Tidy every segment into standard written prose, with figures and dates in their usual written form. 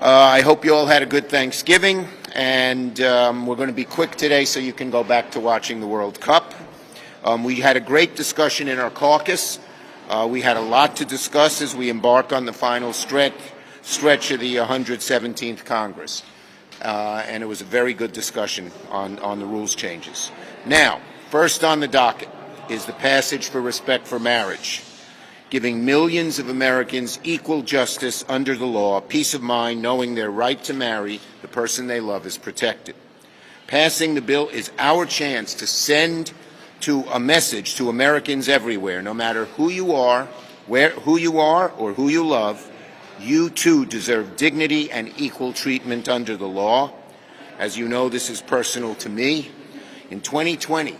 I hope you all had a good Thanksgiving, and we're going to be quick today so you can go back to watching the World Cup. We had a great discussion in our caucus. We had a lot to discuss as we embark on the final stretch of the 117th Congress, and it was a very good discussion on the rules changes. Now, first on the docket is the passage for respect for marriage, giving millions of Americans equal justice under the law, peace of mind knowing their right to marry the person they love is protected. Passing the bill is our chance to send a message to Americans everywhere, no matter who you are, or who you love, you too deserve dignity and equal treatment under the law. As you know, this is personal to me. In 2020,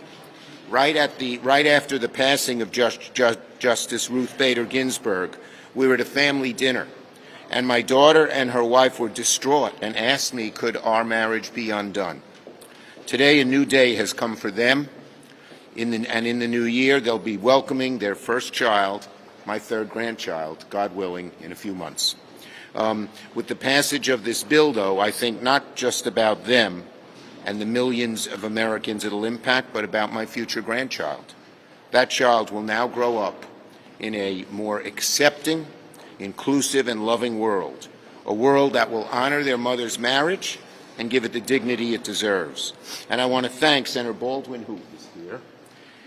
right after the passing of Justice Ruth Bader Ginsburg, we were at a family dinner, and my daughter and her wife were distraught and asked me, could our marriage be undone? Today, a new day has come for them, and in the new year, they'll be welcoming their first child, my third grandchild, God willing, in a few months. With the passage of this bill, though, I think not just about them and the millions of Americans it'll impact, but about my future grandchild. That child will now grow up in a more accepting, inclusive, and loving world, a world that will honor their mother's marriage and give it the dignity it deserves. And I want to thank Senator Baldwin, who is here,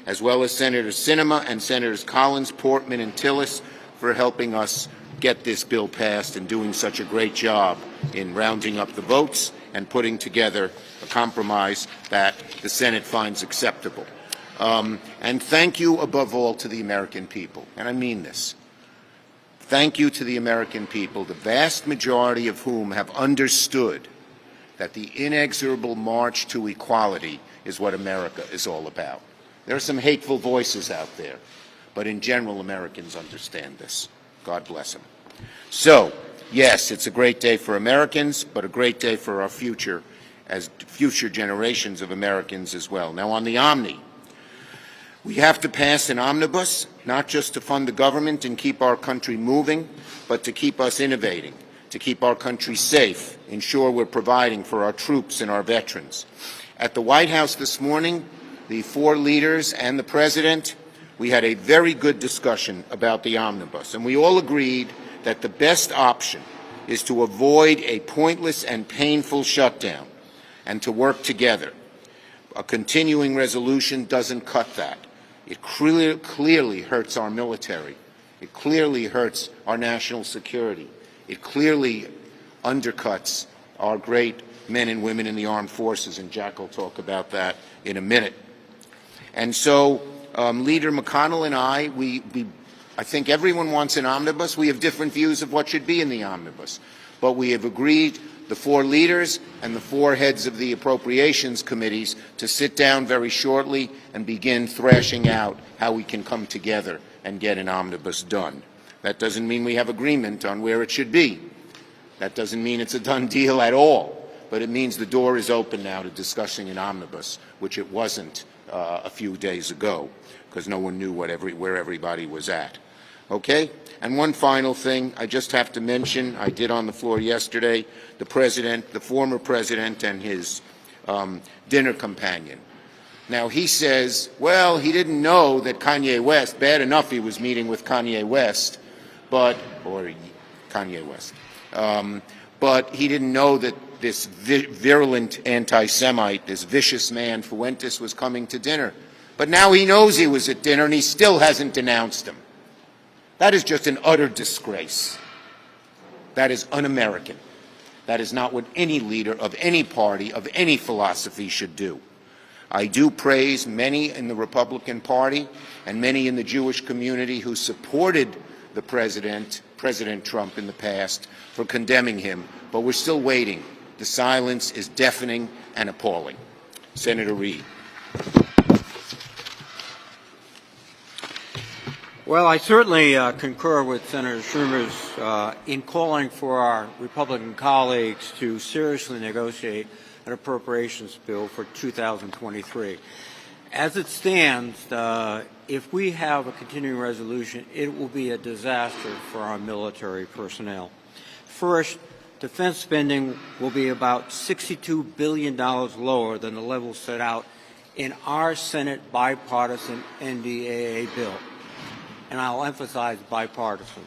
as well as Senator Sinema and Senators Collins, Portman, and Tillis for helping us get this bill passed and doing such a great job in rounding up the votes and putting together a compromise that the Senate finds acceptable. And thank you above all to the American people, and I mean this. Thank you to the American people, the vast majority of whom have understood that the inexorable march to equality is what America is all about. There are some hateful voices out there, but in general, Americans understand this. God bless them. So, yes, it's a great day for Americans, but a great day for our future, as future generations of Americans as well. Now, on the Omni, we have to pass an omnibus, not just to fund the government and keep our country moving, but to keep us innovating, to keep our country safe, ensure we're providing for our troops and our veterans. At the White House this morning, the four leaders and the President, we had a very good discussion about the omnibus, and we all agreed that the best option is to avoid a pointless and painful shutdown and to work together. A continuing resolution doesn't cut that. It clearly hurts our military. It clearly hurts our national security. It clearly undercuts our great men and women in the armed forces, and Jack will talk about that in a minute. And so Leader McConnell and I think everyone wants an omnibus. We have different views of what should be in the omnibus. But we have agreed, the four leaders and the four heads of the appropriations committees, to sit down very shortly and begin thrashing out how we can come together and get an omnibus done. That doesn't mean we have agreement on where it should be. That doesn't mean it's a done deal at all. But it means the door is open now to discussing an omnibus, which it wasn't a few days ago, because no one knew where everybody was at. Okay? And one final thing I just have to mention, I did on the floor yesterday, the former president and his dinner companion. Now he says, well, he didn't know that Kanye West, bad enough he was meeting with Kanye West, but he didn't know that this virulent anti-Semite, this vicious man, Fuentes, was coming to dinner. But now he knows he was at dinner and he still hasn't denounced him. That is just an utter disgrace. That is un-American. That is not what any leader of any party, of any philosophy should do. I do praise many in the Republican Party and many in the Jewish community who supported the President Trump in the past, for condemning him, but we're still waiting. The silence is deafening and appalling. Senator Reid. Well, I certainly concur with Senator Schumer's in calling for our Republican colleagues to seriously negotiate an appropriations bill for 2023. As it stands, if we have a continuing resolution, it will be a disaster for our military personnel. First, defense spending will be about $62 billion lower than the level set out in our Senate bipartisan NDAA bill. And I'll emphasize bipartisan.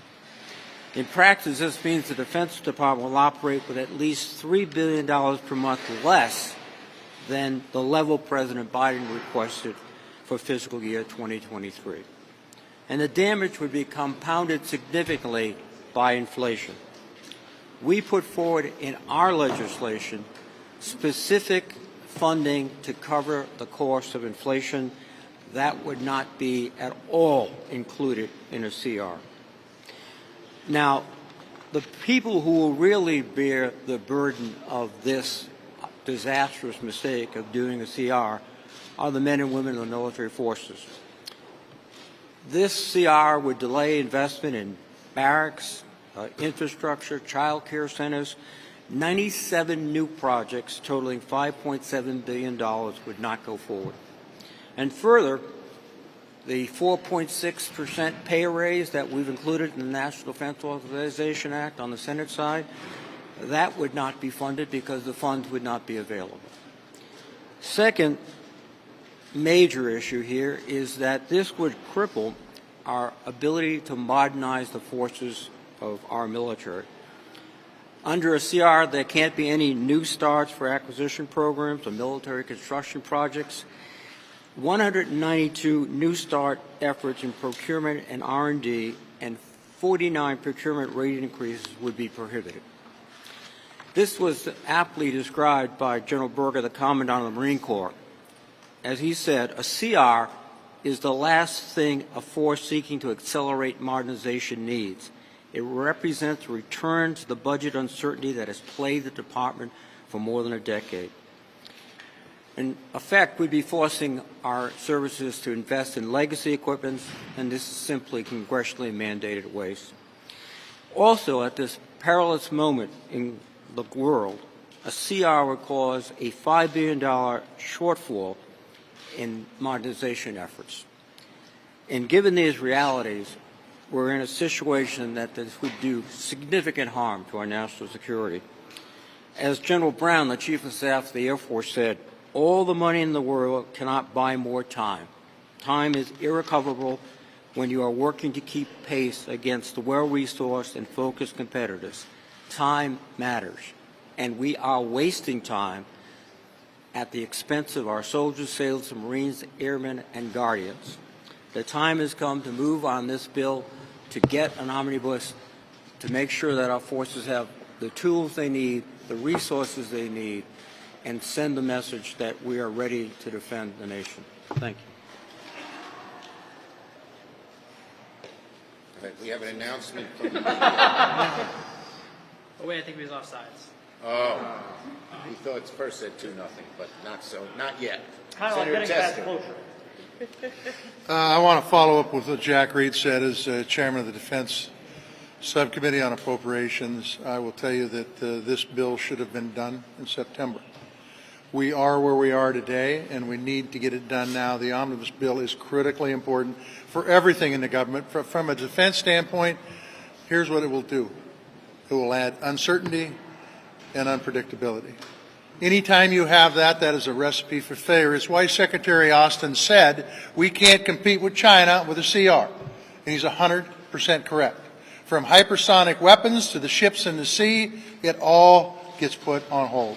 In practice, this means the Defense Department will operate with at least $3 billion per month less than the level President Biden requested for fiscal year 2023. And the damage would be compounded significantly by inflation. We put forward in our legislation specific funding to cover the cost of inflation. That would not be at all included in a CR. Now, the people who will really bear the burden of this disastrous mistake of doing a CR are the men and women of the military forces. This CR would delay investment in barracks, infrastructure, child care centers. 97 new projects totaling $5.7 billion would not go forward. And further, the 4.6% pay raise that we've included in the National Defense Authorization Act on the Senate side, that would not be funded because the funds would not be available. Second major issue here is that this would cripple our ability to modernize the forces of our military. Under a CR, there can't be any new starts for acquisition programs or military construction projects. 192 new start efforts in procurement and R&D and 49 procurement rate increases would be prohibited. This was aptly described by General Berger, the Commandant of the Marine Corps. As he said, a CR is the last thing a force seeking to accelerate modernization needs. It represents a return to the budget uncertainty that has plagued the department for more than a decade. In effect, we'd be forcing our services to invest in legacy equipment, and this is simply congressionally mandated waste. Also, at this perilous moment in the world, a CR would cause a $5 billion shortfall in modernization efforts. And given these realities, we're in a situation that this would do significant harm to our national security. As General Brown, the Chief of Staff of the Air Force, said, all the money in the world cannot buy more time. Time is irrecoverable when you are working to keep pace against the well-resourced and focused competitors. Time matters, and we are wasting time at the expense of our soldiers, sailors, Marines, airmen, and guardians. The time has come to move on this bill to get an omnibus to make sure that our forces have the tools they need, the resources they need, and send the message that we are ready to defend the nation. Thank you. We have an announcement from Oh, wait, I think we was offsides. Oh, he thought first said 2-0, but not yet. Kind of like Senator getting past Tester. closure. I want to follow up with what Jack Reed said as chairman of the Defense Subcommittee on Appropriations. I will tell you that this bill should have been done in September. We are where we are today, and we need to get it done now. The omnibus bill is critically important for everything in the government. From a defense standpoint, here's what it will do. It will add uncertainty and unpredictability. Anytime you have that, that is a recipe for failure. It's why Secretary Austin said we can't compete with China with a CR. And he's 100% correct. From hypersonic weapons to the ships in the sea, it all gets put on hold.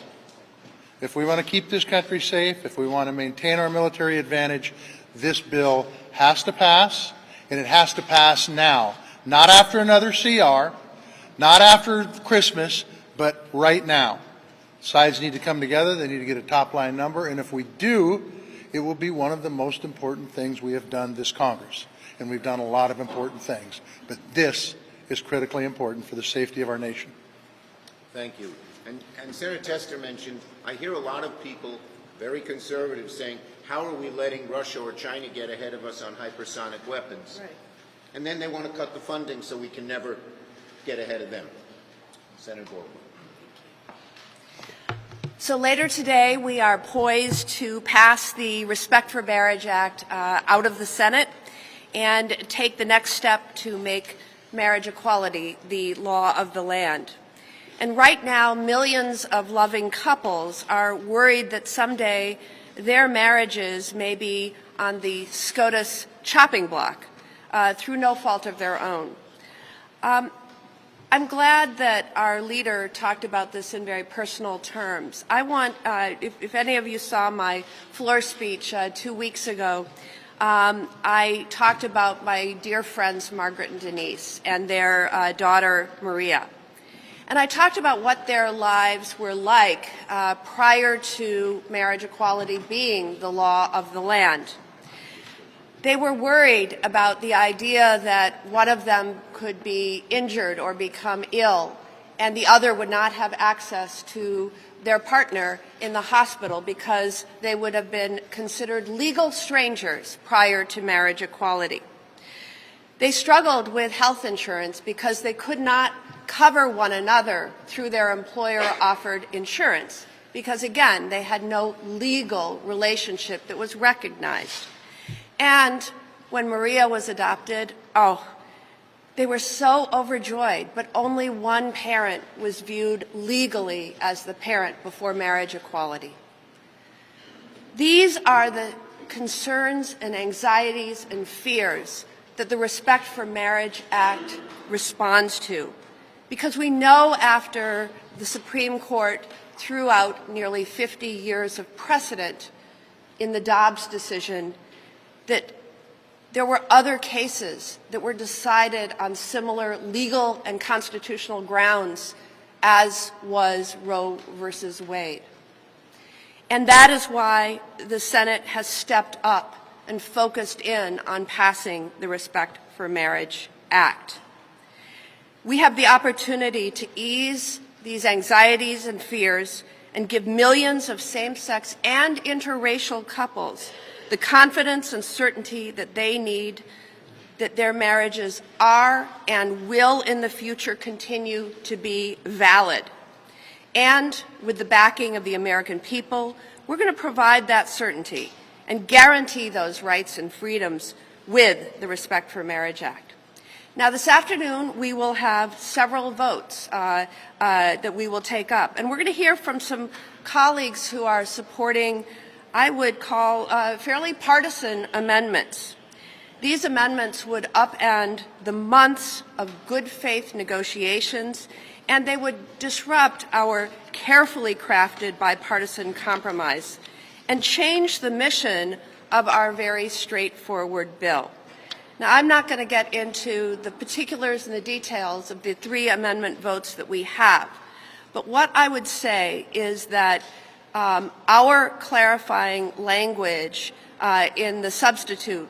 If we want to keep this country safe, if we want to maintain our military advantage, this bill has to pass, and it has to pass now. Not after another CR, not after Christmas, but right now. Sides need to come together. They need to get a top-line number, and if we do, it will be one of the most important things we have done this Congress. And we've done a lot of important things, but this is critically important for the safety of our nation. Thank you. And Senator Tester mentioned, I hear a lot of people, very conservative, saying, how are we letting Russia or China get ahead of us on hypersonic weapons? Right. And then they want to cut the funding so we can never get ahead of them. Senator Baldwin. So later today, we are poised to pass the Respect for Marriage Act out of the Senate and take the next step to make marriage equality the law of the land. And right now, millions of loving couples are worried that someday their marriages may be on the SCOTUS chopping block through no fault of their own. I'm glad that our leader talked about this in very personal terms. I want, if any of you saw my floor speech 2 weeks ago, I talked about my dear friends Margaret and Denise and their daughter Maria. And I talked about what their lives were like prior to marriage equality being the law of the land. They were worried about the idea that one of them could be injured or become ill, and the other would not have access to their partner in the hospital because they would have been considered legal strangers prior to marriage equality. They struggled with health insurance because they could not cover one another through their employer-offered insurance because, again, they had no legal relationship that was recognized. And when Maria was adopted, they were so overjoyed, but only one parent was viewed legally as the parent before marriage equality. These are the concerns and anxieties and fears that the Respect for Marriage Act responds to, because we know after the Supreme Court threw out nearly 50 years of precedent in the Dobbs decision that there were other cases that were decided on similar legal and constitutional grounds as was Roe versus Wade. And that is why the Senate has stepped up and focused in on passing the Respect for Marriage Act. We have the opportunity to ease these anxieties and fears and give millions of same-sex and interracial couples the confidence and certainty that they need, that their marriages are and will in the future continue to be valid. And with the backing of the American people, we're going to provide that certainty and guarantee those rights and freedoms with the Respect for Marriage Act. Now, this afternoon, we will have several votes that we will take up. And we're going to hear from some colleagues who are supporting, I would call, fairly partisan amendments. These amendments would upend the months of good faith negotiations, and they would disrupt our carefully crafted bipartisan compromise and change the mission of our very straightforward bill. Now, I'm not going to get into the particulars and the details of the 3 amendment votes that we have, but what I would say is that our clarifying language in the substitute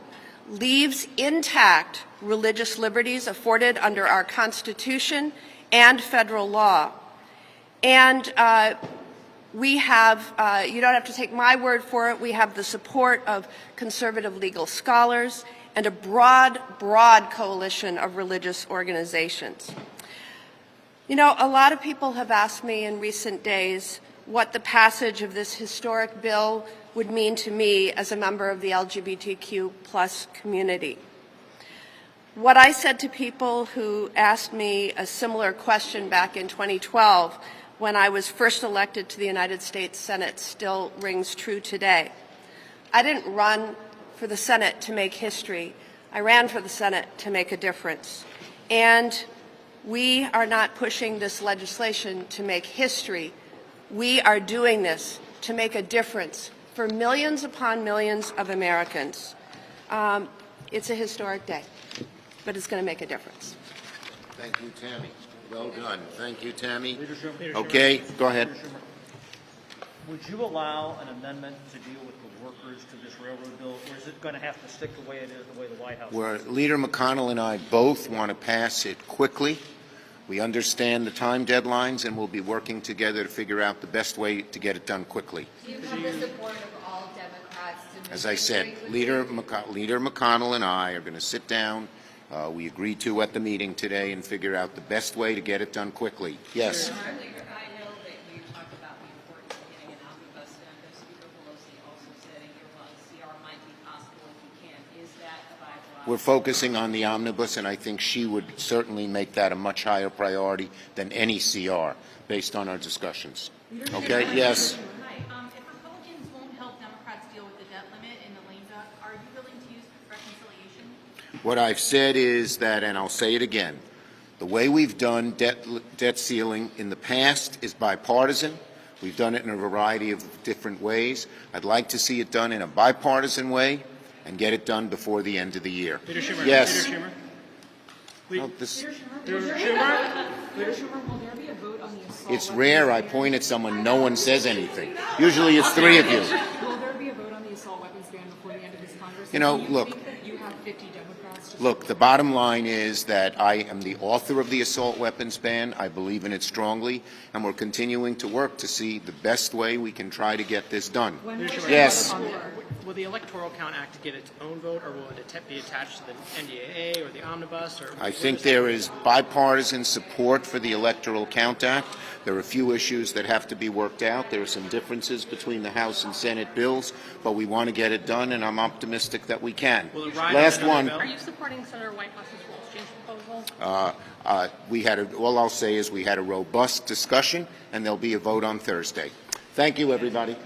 leaves intact religious liberties afforded under our Constitution and federal law. And we have, you don't have to take my word for it, we have the support of conservative legal scholars and a broad coalition of religious organizations. You know, a lot of people have asked me in recent days what the passage of this historic bill would mean to me as a member of the LGBTQ+ community. What I said to people who asked me a similar question back in 2012 when I was first elected to the United States Senate still rings true today. I didn't run for the Senate to make history. I ran for the Senate to make a difference. And we are not pushing this legislation to make history. We are doing this to make a difference for millions upon millions of Americans. It's a historic day, but it's going to make a difference. Thank you, Tammy. Well done. Thank you, Tammy. Okay, go ahead. Would you allow an amendment to deal with the workers to this railroad bill, or is it going to have to stick the way it is, the way the White House Where Leader McConnell and I both want to pass it quickly. We understand the time deadlines, and we'll be working together to figure out the best way to get it done quickly. Do you have the support of all Democrats to move As I said, very quickly? Leader McConnell and I are going to sit down. We agreed to at the meeting today and figure out the best way to get it done quickly. Yes. I know that you talked about the importance of getting an omnibus done, but Speaker Pelosi also said a year-long CR might be possible if you can. Is that a viable we're focusing on the omnibus, and I think she would certainly make that a much higher priority than any CR, based on our discussions. Okay? Yes? Hi. If Republicans won't help Democrats deal with the debt limit in the lame duck, are you willing to use reconciliation? What I've said is that, and I'll say it again, the way we've done debt ceiling in the past is bipartisan. We've done it in a variety of different ways. I'd like to see it done in a bipartisan way and get it done before the end of the year. Leader Schumer. Yes. Leader Schumer. No, this, Leader Schumer, will there be a vote on the assault? it's rare I point at someone, no one says anything. Usually it's three of you. Will there be a vote on the assault weapons ban before the end of this Congress? You know, Do you look. think that you have 50 Democrats to Look, the bottom line is that I am the author of the assault weapons ban. I believe in it strongly, and we're continuing to work to see the best way we can try to get this done. Yes. Will the Electoral Count Act get its own vote, or will it be attached to the NDAA or the omnibus? Or I think there is bipartisan support for the Electoral Count Act. There are a few issues that have to be worked out. There are some differences between the House and Senate bills, but we want to get it done, and I'm optimistic that we can. Will it ride Last on one. another Are bill? you supporting Senator Whitehouse's rules change proposal? All I'll say is we had a robust discussion, and there'll be a vote on Thursday. Thank you, everybody.